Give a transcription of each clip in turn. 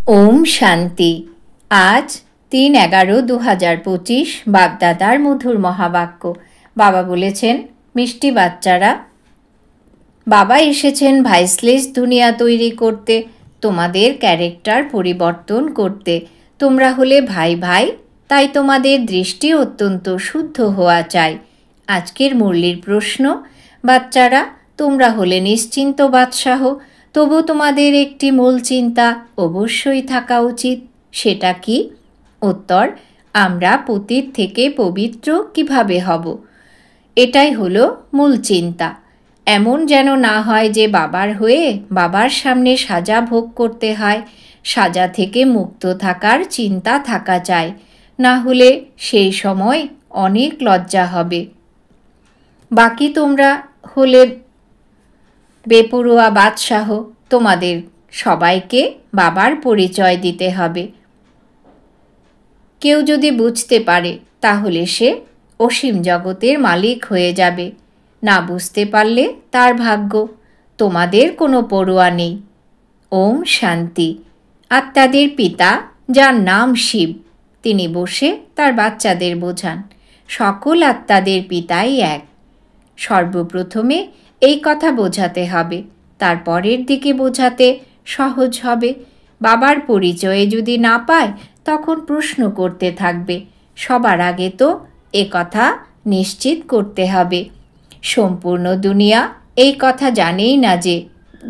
ওম শান্তি। আজ ৩/১১/২০২৫ বাগদাদার মধুর মহাবাক্য। বাবা বলেছেন, মিষ্টি বাচ্চারা, বাবা এসেছেন ভাইসলেস দুনিয়া তৈরি করতে, তোমাদের ক্যারেক্টার পরিবর্তন করতে। তোমরা হলে ভাই ভাই, তাই তোমাদের দৃষ্টি অত্যন্ত শুদ্ধ হওয়া চাই। আজকের মুরলির প্রশ্ন, বাচ্চারা তোমরা হলে নিশ্চিন্ত বাদশাহ, তবু তোমাদের একটি মূল চিন্তা অবশ্যই থাকা উচিত। সেটা কি? উত্তর, আমরা পতীত থেকে পবিত্র কিভাবে হব, এটাই হলো মূল চিন্তা। এমন যেন না হয় যে বাবার হয়ে বাবার সামনে সাজা ভোগ করতে হয়। সাজা থেকে মুক্ত থাকার চিন্তা থাকা চাই, না হলে সেই সময় অনেক লজ্জা হবে। বাকি তোমরা হলে বেপরোয়া বাদশাহ, তোমাদের সবাইকে বাবার পরিচয় দিতে হবে। কেউ যদি বুঝতে পারে তাহলে সে অসীম জগতের মালিক হয়ে যাবে, না বুঝতে পারলে তার ভাগ্য। তোমাদের কোনো পরোয়া নেই। ওম শান্তি। আত্মাদের পিতা, যার নাম শিব, তিনি বসে তার বাচ্চাদের বোঝান, সকল আত্মাদের পিতাই এক। সর্বপ্রথমে এই কথা বোঝাতে হবে, তারপরের দিকে বোঝাতে সহজ হবে। বাবার পরিচয়ে যদি না পায় তখন প্রশ্ন করতে থাকবে। সবার আগে তো এ কথা নিশ্চিত করতে হবে। সম্পূর্ণ দুনিয়া এই কথা জানেই না যে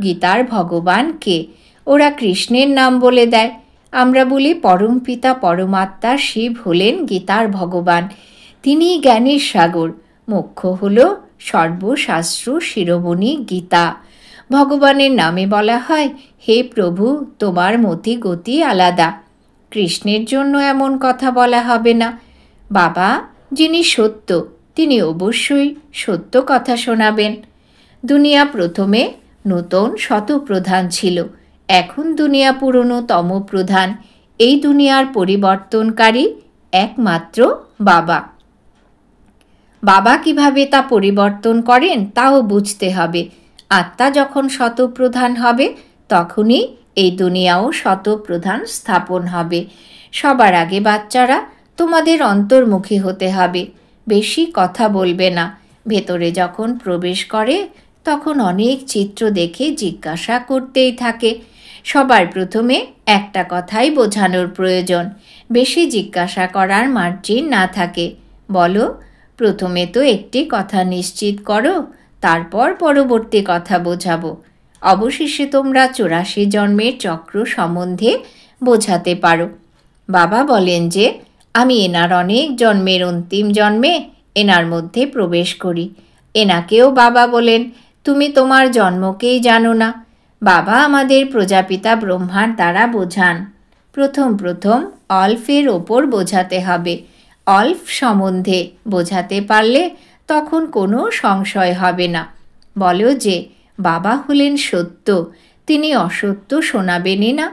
গীতার ভগবান কে। ওরা কৃষ্ণের নাম বলে দেয়। আমরা বলি পরমপিতা পরমাত্মা শিব হলেন গীতার ভগবান, তিনিই জ্ঞানের সাগর। মুখ্য হল সর্বশাস্ত্র শিরোমণি গীতা। ভগবানের নামে বলা হয়, হে প্রভু, তোমার মতি গতি আলাদা। কৃষ্ণের জন্য এমন কথা বলা হবে না। বাবা যিনি সত্য, তিনি অবশ্যই সত্য কথা শোনাবেন। দুনিয়া প্রথমে নূতন শতপ্রধান ছিল, এখন দুনিয়া পুরনো তমপ্রধান। এই দুনিয়ার পরিবর্তনকারী একমাত্র বাবা। বাবা কিভাবে তা পরিবর্তন করেন তাও বুঝতে হবে। আত্মা যখন শতপ্রধান হবে তখনই এই দুনিয়াও শতপ্রধান স্থাপন হবে। সবার আগে বাচ্চারা, তোমাদের অন্তর্মুখী হতে হবে। বেশি কথা বলবে না। ভেতরে যখন প্রবেশ করে তখন অনেক চিত্র দেখে জিজ্ঞাসা করতেই থাকে। সবার প্রথমে একটা কথাই বোঝানোর প্রয়োজন, বেশি জিজ্ঞাসা করার মার্জিন না থাকে। বলো, প্রথমে তো একটি কথা নিশ্চিত করো, তারপর পরবর্তী কথা বোঝাবো। অবশেষে তোমরা 84 জন্মের চক্র সম্বন্ধে বোঝাতে পারো। বাবা বলেন যে আমি এনার অনেক জন্মের অন্তিম জন্মে এনার মধ্যে প্রবেশ করি। এনাকেও বাবা বলেন, তুমি তোমার জন্মকেই জানো না। বাবা আমাদের প্রজাপিতা ব্রহ্মার দ্বারা বোঝান। প্রথম অল্পের ওপর বোঝাতে হবে। অল্প সম্বন্ধে বোঝাতে পারলে তখন কোনো সংশয় হবে না। বলো যে বাবা হলেন সত্য, তিনি অসত্য শোনাবেনই না।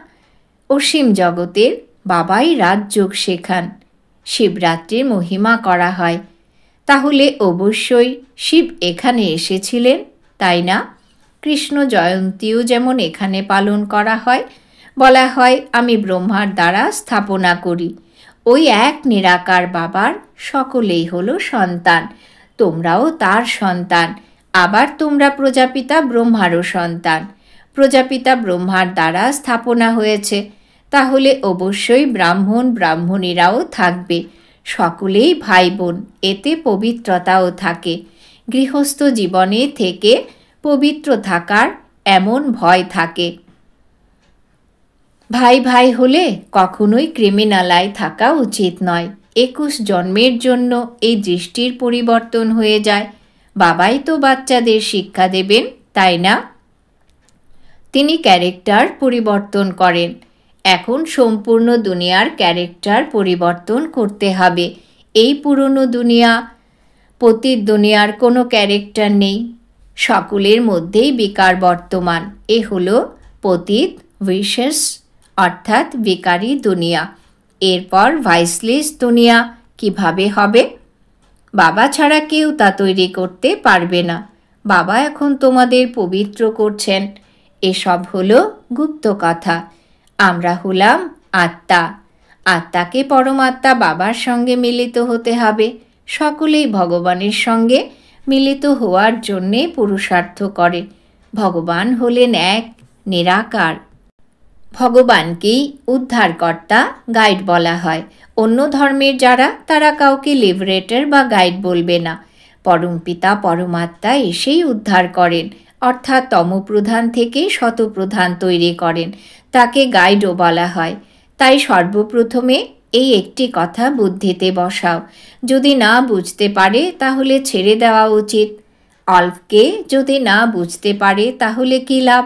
অসীম জগতের বাবাই রাজযোগ শেখান। শিবরাত্রির মহিমা করা হয়, তাহলে অবশ্যই শিব এখানে এসেছিলেন, তাই না? কৃষ্ণ জয়ন্তীও যেমন এখানে পালন করা হয়। বলা হয়, আমি ব্রহ্মার দ্বারা স্থাপনা করি। ওই এক নিরাকার বাবার সকলেই হলো সন্তান। তোমরাও তার সন্তান। আবার তোমরা প্রজাপিতা ব্রহ্মারও সন্তান। প্রজাপিতা ব্রহ্মার দ্বারা স্থাপনা হয়েছে, তাহলে অবশ্যই ব্রাহ্মণ ব্রাহ্মণীরাও থাকবে। সকলেই ভাই বোন, এতে পবিত্রতাও থাকে। গৃহস্থ জীবনে থেকে পবিত্র থাকার এমন ভয় থাকে। ভাই ভাই হলে কখনোই ক্রিমিনালায় থাকা উচিত নয়। 21 জন্মের জন্য এই দৃষ্টির পরিবর্তন হয়ে যায়। বাবাই তো বাচ্চাদের শিক্ষা দেবেন, তাই না? তিনি ক্যারেক্টার পরিবর্তন করেন। এখন সম্পূর্ণ দুনিয়ার ক্যারেক্টার পরিবর্তন করতে হবে। এই পুরনো দুনিয়া, পতীত দুনিয়ার কোনো ক্যারেক্টার নেই। সকলের মধ্যেই বিকার বর্তমান। এ হলো পতীত ভিশেস অর্থাৎ বিকারী দুনিয়া। এরপর ভাইসলেস দুনিয়া কিভাবে হবে? বাবা ছাড়া কেউ তা তৈরি করতে পারবে না। বাবা এখন তোমাদের পবিত্র করছেন। এসব হলো গুপ্ত কথা। আমরা হলাম আত্মা। আত্মাকে পরমাত্মা বাবার সঙ্গে মিলিত হতে হবে। সকলেই ভগবানের সঙ্গে মিলিত হওয়ার জন্যে পুরুষার্থ করে। ভগবান হলেন এক, নিরাকার। ভগবানকেই উদ্ধারকর্তা, গাইড বলা হয়। অন্য ধর্মের যারা, তারা কাউকে লিবারেটর বা গাইড বলবে না। পরমপিতা পরমাত্মা এসেই উদ্ধার করেন, অর্থাৎ তমপ্রধান থেকে শতপ্রধান তৈরি করেন। তাকে গাইডও বলা হয়। তাই সর্বপ্রথমে এই একটি কথা বুদ্ধিতে বসাও। যদি না বুঝতে পারে তাহলে ছেড়ে দেওয়া উচিত। অল্পকে যদি না বুঝতে পারে তাহলে কী লাভ?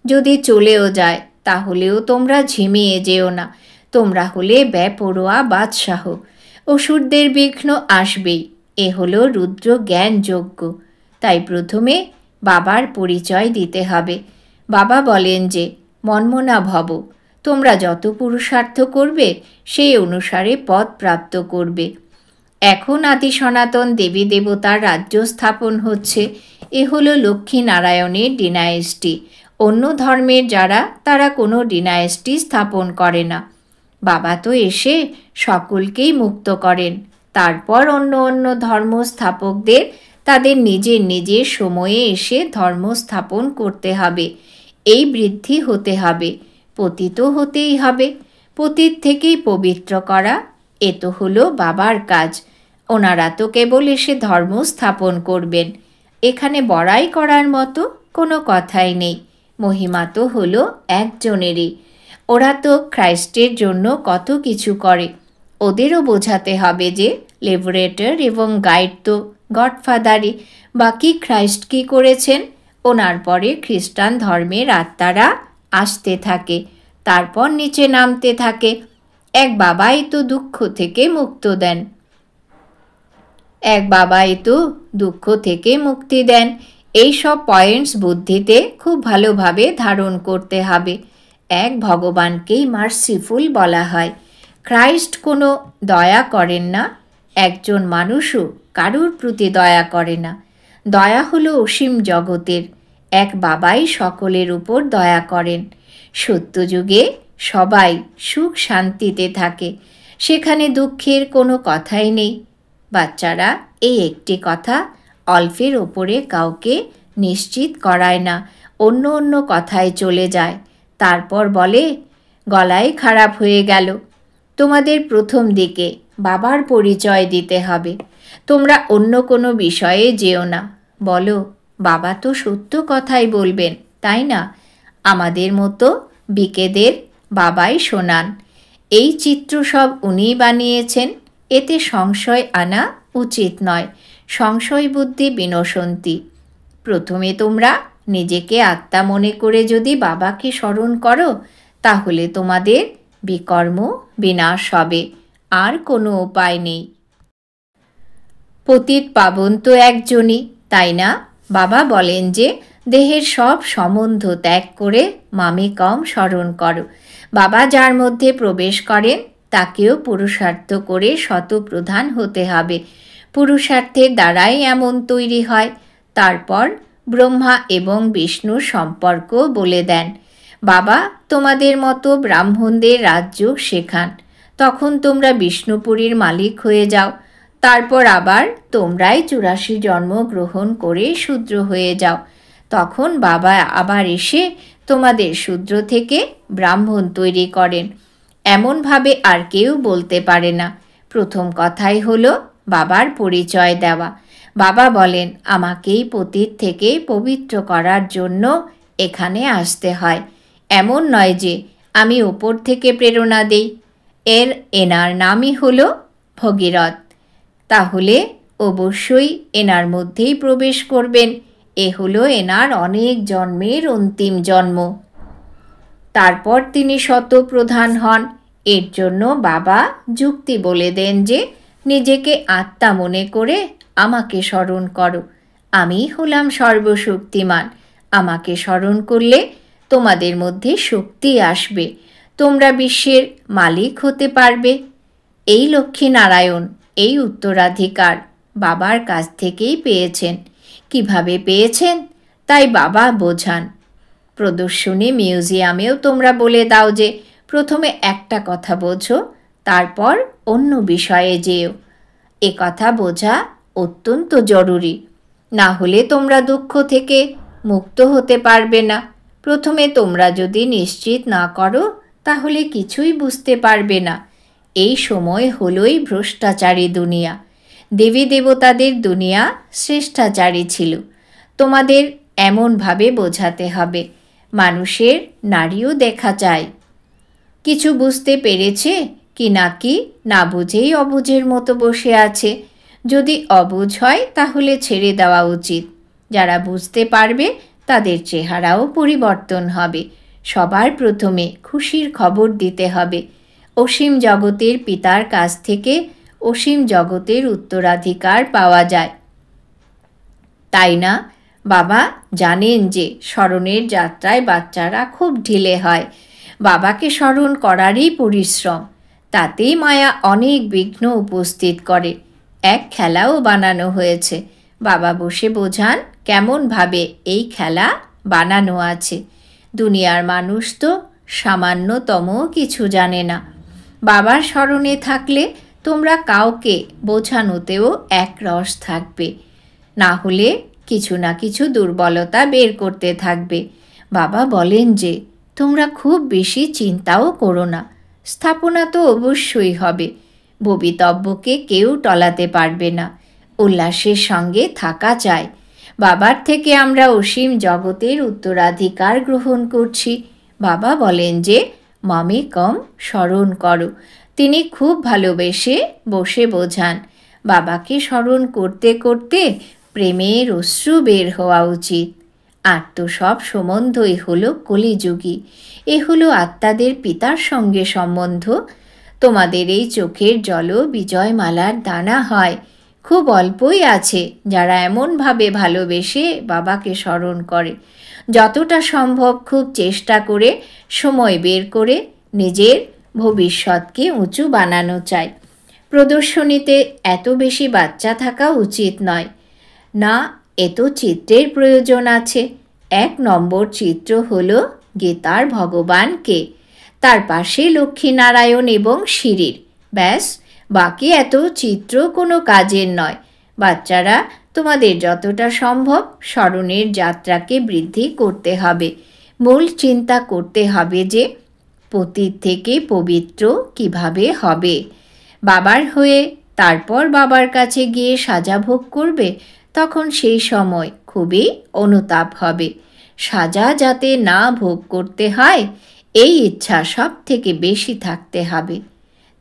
যদি চলেও যায় তাহলেও তোমরা ঝিমিয়ে যেও না। তোমরা হলে বেপরোয়া বাদশাহ। অসুরদের বিঘ্ন আসবেই। এ হলো রুদ্র জ্ঞান যজ্ঞ। তাই প্রথমে বাবার পরিচয় দিতে হবে। বাবা বলেন যে মন্মনা ভব, তোমরা যত পুরুষার্থ করবে সেই অনুসারে পদ প্রাপ্ত করবে। এখন আদি সনাতন দেবী দেবতার রাজ্য স্থাপন হচ্ছে। এ হলো লক্ষ্মীনারায়ণের ডিনাইস্টি। অন্য ধর্মের যারা, তারা কোনো ডিনাইস্টি স্থাপন করে না। বাবা তো এসে সকলকেই মুক্ত করেন। তারপর অন্য অন্য ধর্ম স্থাপকদের তাদের নিজের নিজের সময়ে এসে ধর্ম স্থাপন করতে হবে। এই বৃদ্ধি হতে হবে। পতিত হতেই হবে। পতিত থেকেই পবিত্র করা, এ তো হলো বাবার কাজ। ওনারা তো কেবল এসে ধর্ম স্থাপন করবেন। এখানে বড়াই করার মতো কোনো কথাই নেই। মহিমা তো হলো একজনেরই। ওরা তো খ্রাইস্টের জন্য কত কিছু করে। ওদেরও বোঝাতে হবে যে লিবারেটর এবং গাইড তো গডফাদারই। বাকি খ্রাইস্ট কী করেছেন? ওনার পরে খ্রিস্টান ধর্মের আত্মারা আসতে থাকে, তারপর নিচে নামতে থাকে। এক বাবাই তো দুঃখ থেকে মুক্ত দেন। এক বাবাই তো দুঃখ থেকে মুক্তি দেন। এই সব পয়েন্টস বুদ্ধিতে খুব ভালোভাবে ধারণ করতে হবে। এক ভগবানকেই মার্সিফুল বলা হয়। খ্রাইস্ট কোনো দয়া করেন না। একজন মানুষও কারুর প্রতি দয়া করে না। দয়া হলো অসীম জগতের। এক বাবাই সকলের উপর দয়া করেন। সত্যযুগে সবাই সুখ শান্তিতে থাকে। সেখানে দুঃখের কোনো কথাই নেই। বাচ্চারা এই একটি কথা অল্পের ওপরে কাউকে নিশ্চিত করায় না। অন্য অন্য কথায় চলে যায়। তারপর বলে গলায় খারাপ হয়ে গেল। তোমাদের প্রথম দিকে বাবার পরিচয় দিতে হবে। তোমরা অন্য কোনো বিষয়ে যেও না। বলো বাবা তো সত্য কথাই বলবেন, তাই না? আমাদের মতো বিকেদের বাবাই শোনান। এই চিত্র সব উনিই বানিয়েছেন। এতে সংশয় আনা উচিত নয়। সংশয় বুদ্ধি বিনশন্তি। প্রথমে তোমরা নিজেকে আত্মা মনে করে যদি বাবাকে স্মরণ করো, তাহলে তোমাদের বিকর্ম বিনাশ হবে। আর কোনো উপায় নেই। পতিত পাবন তো একজনই, তাই না? বাবা বলেন যে দেহের সব সম্বন্ধ ত্যাগ করে মামেকম স্মরণ করো। বাবা যার মধ্যে প্রবেশ করেন তাকেও পুরুষার্থ করে শতপ্রধান হতে হবে। পুরুষার্থের দ্বারাই এমন তৈরি হয়। তারপর ব্রহ্মা এবং বিষ্ণুর সম্পর্ক বলে দেন। বাবা তোমাদের মতো ব্রাহ্মণদের রাজযোগ শেখান। তখন তোমরা বিষ্ণুপুরীর মালিক হয়ে যাও। তারপর আবার তোমরাই 84 জন্ম গ্রহণ করে শূদ্র হয়ে যাও। তখন বাবা আবার এসে তোমাদের শূদ্র থেকে ব্রাহ্মণ তৈরি করেন। এমনভাবে আর কেউ বলতে পারে না। প্রথম কথাই হলো বাবার পরিচয় দেওয়া। বাবা বলেন আমাকেই পতিত থেকে পবিত্র করার জন্য এখানে আসতে হয়। এমন নয় যে আমি ওপর থেকে প্রেরণা দেই। এনার নামই হলো ভগীরথ। তাহলে অবশ্যই এনার মধ্যেই প্রবেশ করবেন। এ হলো এনার অনেক জন্মের অন্তিম জন্ম। তারপর তিনি শতপ্রধান হন। এর জন্য বাবা যুক্তি বলে দেন যে নিজেকে আত্মা মনে করে আমাকে স্মরণ করো। আমি হলাম সর্বশক্তিমান। আমাকে স্মরণ করলে তোমাদের মধ্যে শক্তি আসবে। তোমরা বিশ্বের মালিক হতে পারবে। এই লক্ষ্মীনারায়ণ এই উত্তরাধিকার বাবার কাছ থেকেই পেয়েছেন। কিভাবে পেয়েছেন তাই বাবা বোঝান। প্রদর্শনী মিউজিয়ামেও তোমরা বলে দাও যে প্রথমে একটা কথা বোঝো, তারপর অন্য বিষয়ে যেও। এ কথা বোঝা অত্যন্ত জরুরি, না হলে তোমরা দুঃখ থেকে মুক্ত হতে পারবে না। প্রথমে তোমরা যদি নিশ্চিত না করো তাহলে কিছুই বুঝতে পারবে না। এই সময় হলোই ভ্রষ্টাচারী দুনিয়া। দেবী দেবতাদের দুনিয়া শ্রেষ্টাচারী ছিল। তোমাদের এমনভাবে বোঝাতে হবে, মানুষের নারীও দেখা চায়। কিছু বুঝতে পেরেছে কি নাকি না বুঝেই অবুঝের মতো বসে আছে। যদি অবুঝ হয় তাহলে ছেড়ে দেওয়া উচিত। যারা বুঝতে পারবে তাদের চেহারাও পরিবর্তন হবে। সবার প্রথমে খুশির খবর দিতে হবে। অসীম জগতের পিতার কাছ থেকে অসীম জগতের উত্তরাধিকার পাওয়া যায়, তাই না? বাবা জানেন যে স্মরণের যাত্রায় বাচ্চারা খুব ঢিলে হয়। বাবাকে স্মরণ করারই পরিশ্রম, তাতেই মায়া অনেক বিঘ্ন উপস্থিত করে। এক খেলাও বানানো হয়েছে। বাবা বসে বোঝান কেমনভাবে এই খেলা বানানো আছে। দুনিয়ার মানুষ তো সামান্যতম কিছু জানে না। বাবার স্মরণে থাকলে তোমরা কাউকে বোঝানোতেও একরস থাকবে, না হলে কিছু না কিছু দুর্বলতা বের করতে থাকবে। বাবা বলেন যে তোমরা খুব বেশি চিন্তাও করো না, স্থাপনা তো অবশ্যই হবে। ভবিতব্যকে কেউ টলাতে পারবে না। উল্লাসের সঙ্গে থাকা চাই। বাবার থেকে আমরা অসীম জগতের উত্তরাধিকার গ্রহণ করছি। বাবা বলেন যে মামে কম স্মরণ করো। তিনি খুব ভালোবেসে বসে বোঝান। বাবাকে স্মরণ করতে করতে প্রেমের অশ্রু বের হওয়া উচিত। আর তো সব সম্বন্ধই হলো কলিযুগী। এ হলো আত্মাদের পিতার সঙ্গে সম্বন্ধ। তোমাদের এই চোখের জলও বিজয়মালার দানা হয়। খুব অল্পই আছে যারা এমনভাবে ভালোবেসে বাবাকে স্মরণ করে। যতটা সম্ভব খুব চেষ্টা করে সময় বের করে নিজের ভবিষ্যৎকে উঁচু বানানো চাই। প্রদর্শনীতে এত বেশি বাচ্চা থাকা উচিত নয়। না, এত চিত্রের প্রয়োজন আছে। 1 নম্বর চিত্র হলো গীতার ভগবানকে, তার পাশে লক্ষ্মীনারায়ণ এবং শিরির। ব্যাস, বাকি এত চিত্র কোনো কাজের নয়। বাচ্চারা, তোমাদের যতটা সম্ভব স্মরণের যাত্রাকে বৃদ্ধি করতে হবে। মূল চিন্তা করতে হবে যে পতিত থেকে পবিত্র কিভাবে হবে। বাবার হয়ে তারপর বাবার কাছে গিয়ে সাজা ভোগ করবে, তখন সেই সময় খুবই অনুতাপ হবে। সাজা যাতে না ভোগ করতে হয় এই ইচ্ছা সব থেকে বেশি থাকতে হবে।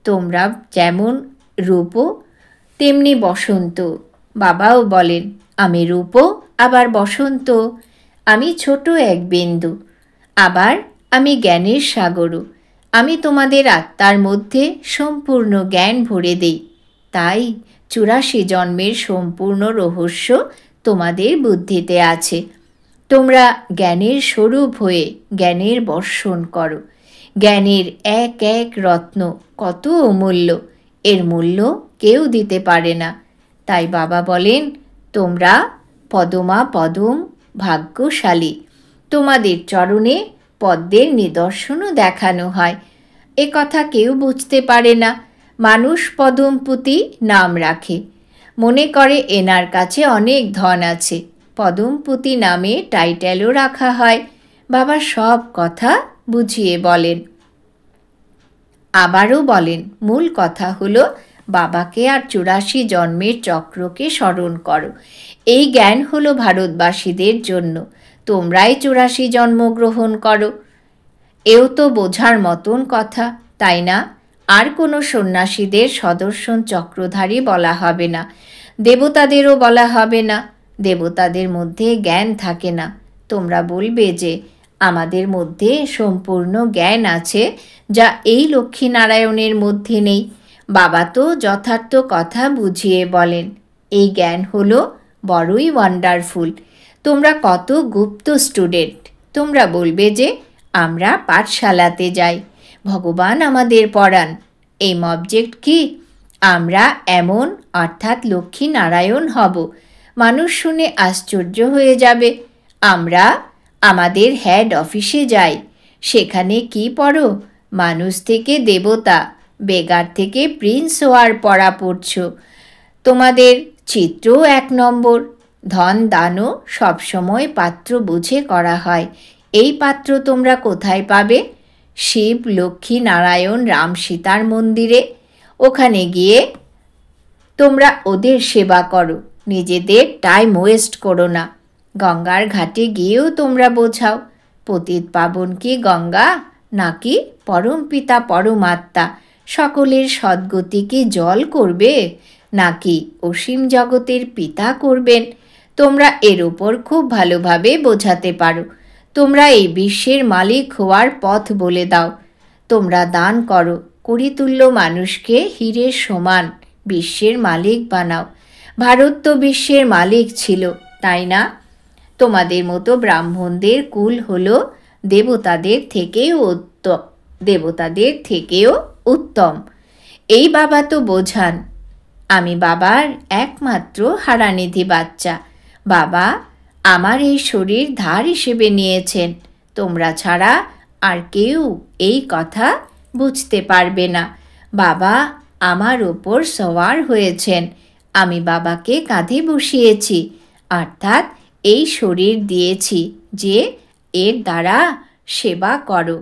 তোমরা যেমন রূপ তেমনি বসন্ত। বাবাও বলেন আমি রূপ আবার বসন্ত, আমি ছোট এক বিন্দু, আবার আমি জ্ঞানের সাগরও। আমি তোমাদের আত্মার মধ্যে সম্পূর্ণ জ্ঞান ভরে দেই। তাই 84 জন্মের সম্পূর্ণ রহস্য তোমাদের বুদ্ধিতে আছে। তোমরা জ্ঞানের স্বরূপ হয়ে জ্ঞানের বর্ষণ করো। জ্ঞানের এক এক রত্ন কত অমূল্য, এর মূল্য কেউ দিতে পারে না। তাই বাবা বলেন তোমরা পদমা পদম ভাগ্যশালী। তোমাদের চরণে পদ্মের নিদর্শনও দেখানো হয়। এ কথা কেউ বুঝতে পারে না। মানুষ পদমপুতি নাম রাখে, মনে করে এনার কাছে অনেক ধন আছে। পদমপুতি নামে টাইটেলও রাখা হয়। বাবা সব কথা বুঝিয়ে বলেন। আবারও বলেন মূল কথা হলো বাবাকে আর 84 জন্মের চক্রকে স্মরণ করো। এই জ্ঞান হলো ভারতবাসীদের জন্য। তোমরাই 84 জন্মগ্রহণ করো। এও তো বোঝার মতন কথা, তাই না? আর কোনো সন্ন্যাসীদের সদর্শন চক্রধারী বলা হবে না, দেবতাদেরও বলা হবে না। দেবতাদের মধ্যে জ্ঞান থাকে না। তোমরা বলবে যে আমাদের মধ্যে সম্পূর্ণ জ্ঞান আছে, যা এই লক্ষ্মীনারায়ণের মধ্যে নেই। বাবা তো যথার্থ কথা বুঝিয়ে বলেন। এই জ্ঞান হলো বড়ই ওয়ান্ডারফুল। তোমরা কত গুপ্ত স্টুডেন্ট। তোমরা বলবে যে আমরা পাঠশালাতে যাই, ভগবান আমাদের পড়ান। এই অবজেক্ট কি? আমরা এমন অর্থাৎ লক্ষ্মীনারায়ণ হব। মানুষ শুনে আশ্চর্য হয়ে যাবে। আমরা আমাদের হেড অফিসে যাই, সেখানে কি পড়ো? মানুষ থেকে দেবতা, বেগার থেকে প্রিন্স হওয়ার পড়া পড়ছ। তোমাদের চিত্রও 1 নম্বর। ধন দানও সবসময় পাত্র বুঝে করা হয়। এই পাত্র তোমরা কোথায় পাবে? শিব, লক্ষ্মী, নারায়ণ, রাম, সীতার মন্দিরে। ওখানে গিয়ে তোমরা ওদের সেবা করো, নিজেদের টাইম ওয়েস্ট করো না। গঙ্গার ঘাটে গিয়েও তোমরা বোঝাও, পতিত পাবন কি গঙ্গা, নাকি পরমপিতা পরমাত্মা সকলের সদ্গতিকে জল করবে, নাকি অসীম জগতের পিতা করবেন। তোমরা এর ওপর খুব ভালোভাবে বোঝাতে পারো। তোমরা এই বিশ্বের মালিক হওয়ার পথ বলে দাও। তোমরা দান করো, করিতুল্য মানুষকে হীরের সমান বিশ্বের মালিক বানাও। ভারত তো বিশ্বের মালিক ছিল, তাই না? তোমাদের মতো ব্রাহ্মণদের কুল হলো দেবতাদের থেকেও উত্তম। এই বাবা তো বোঝান। আমি বাবার একমাত্র হারানিধি বাচ্চা। বাবা আমার এই শরীর ধার হিসেবে নিয়েছেন। তোমরা ছাড়া আর কেউ এই কথা বুঝতে পারবে না। বাবা আমার ওপর সওয়ার হয়েছেন, আমি বাবাকে কাঁধে বসিয়েছি, অর্থাৎ এই শরীর দিয়েছি যে এর দ্বারা সেবা করো।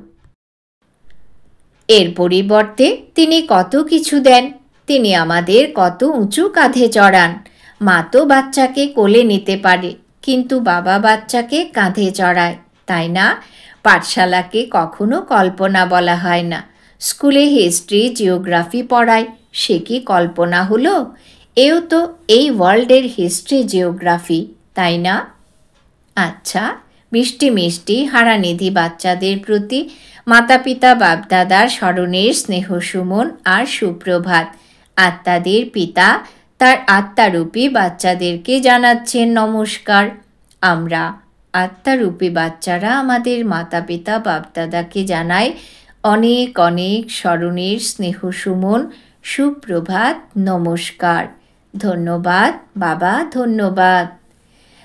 এর পরিবর্তে তিনি কত কিছু দেন। তিনি আমাদের কত উঁচু কাঁধে চড়ান। মা তো বাচ্চাকে কোলে নিতে পারে, কিন্তু বাবা বাচ্চাকে কাঁধে চড়ায়, তাই না? পাঠশালাকে কখনো কল্পনা বলা হয় না। স্কুলে হিস্ট্রি, জিওগ্রাফি পড়ায়, সে কি কল্পনা হলো? এও তো এই ওয়ার্ল্ডের হিস্ট্রি, জিওগ্রাফি, তাই না? আচ্ছা, মিষ্টি মিষ্টি হারানিধি বাচ্চাদের প্রতি মাতা পিতা বাপদাদার স্মরণের স্নেহসুমন আর সুপ্রভাত। আত্মাদের পিতা তার আত্মারূপী বাচ্চাদেরকে জানাচ্ছেন নমস্কার। আমরা আত্মারূপী বাচ্চারা আমাদের মাতা পিতা বাপদাদাকে জানাই অনেক অনেক স্মরণের স্নেহসুমন, সুপ্রভাত, নমস্কার। ধন্যবাদ বাবা, ধন্যবাদ।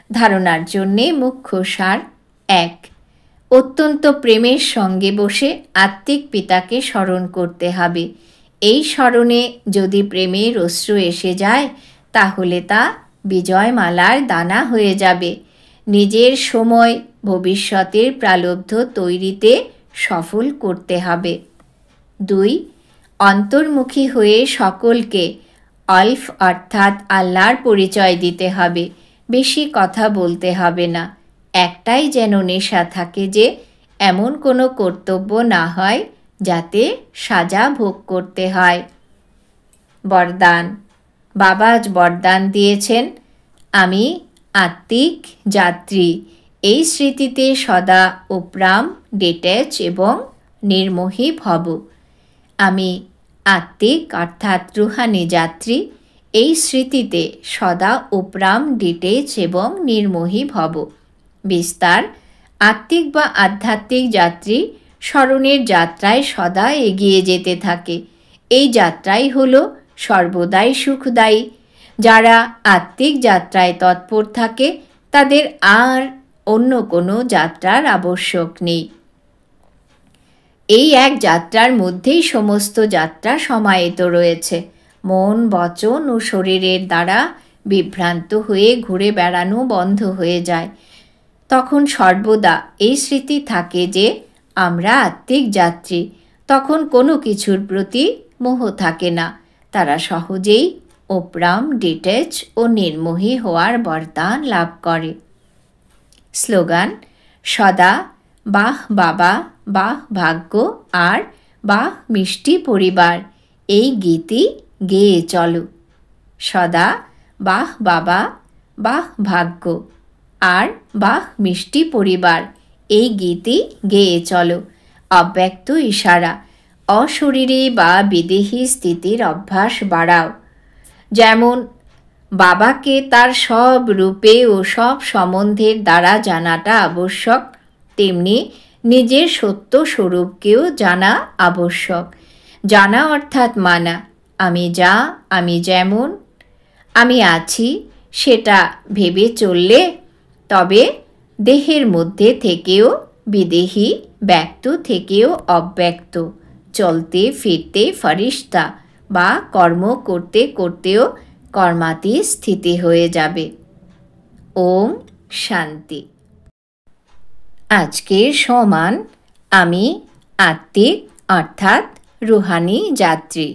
ধারণার জন্যে মুখ্য সার: 1. অত্যন্ত প্রেমের সঙ্গে বসে আত্মিক পিতাকে স্মরণ করতে হবে। এই স্মরণে যদি প্রেমের অশ্রু এসে যায়, তাহলে তা বিজয়মালার দানা হয়ে যাবে। নিজের সময় ভবিষ্যতের প্রালব্ধ তৈরিতে সফল করতে হবে। 2. অন্তর্মুখী হয়ে সকলকে আলফ অর্থাৎ আল্লাহর পরিচয় দিতে হবে। বেশি কথা বলতে হবে না। একটাই যেন নেশা থাকে যে এমন কোনো কর্তব্য না হয় যাতে সাজা ভোগ করতে হয়। বরদান: বাবা আজ বরদান দিয়েছেন, আমি আত্মিক যাত্রী। এই স্মৃতিতে সদা উপরাম, ডিট্যাচ এবং নির্মোহী ভব। আমি আত্মিক অর্থাৎ রুহানি যাত্রী। এই স্মৃতিতে সদা উপরাম, ডিটেচ এবং নির্মোহী ভব। বিস্তার: আত্মিক বা আধ্যাত্মিক যাত্রী স্মরণের যাত্রায় সদা এগিয়ে যেতে থাকে। এই যাত্রাই হলো সর্বদাই সুখদায়ী। যারা আত্মিক যাত্রায় তৎপর থাকে তাদের আর অন্য কোনো যাত্রার আবশ্যক নেই। এই এক যাত্রার মধ্যেই সমস্ত যাত্রা সমাহিত রয়েছে। মন, বচন ও শরীরের দ্বারা বিভ্রান্ত হয়ে ঘুরে বেড়ানো বন্ধ হয়ে যায়। তখন সর্বদা এই স্মৃতি থাকে যে আমরা আত্মিক যাত্রী। তখন কোনো কিছুর প্রতি মোহ থাকে না। তারা সহজেই উপরাম, ডিট্যাচ ও নির্মোহী হওয়ার বরদান লাভ করে। স্লোগান: সদা বাহ বাবা, বাহ ভাগ্য আর বাহ মিষ্টি পরিবার, এই গীতি গেয়ে চলো। সদা বাহ বাবা, বাহ ভাগ্য আর বাহ মিষ্টি পরিবার, এই গীতি গেয়ে চলো। অব্যক্ত ইশারা: অশরীরী বা বিদেহী স্থিতির অভ্যাস বাড়াও। যেমন বাবাকে তার সব রূপে ও সব সম্বন্ধের দ্বারা জানাটা আবশ্যক, তেমনি নিজের সত্য স্বরূপকেও জানা আবশ্যক। জানা অর্থাৎ মানা। আমি যা, আমি যেমন আমি আছি সেটা ভেবে চললে তবে দেহের মধ্যে থেকেও বিদেহী, ব্যক্ত থেকেও অব্যক্ত, চলতে ফিরতে ফরিস্তা বা কর্ম করতে করতেও কর্মাতীত স্থিতি হয়ে যাবে। ওম শান্তি। আজকের সমান আমি আত্মিক অর্থাৎ রুহানি যাত্রী।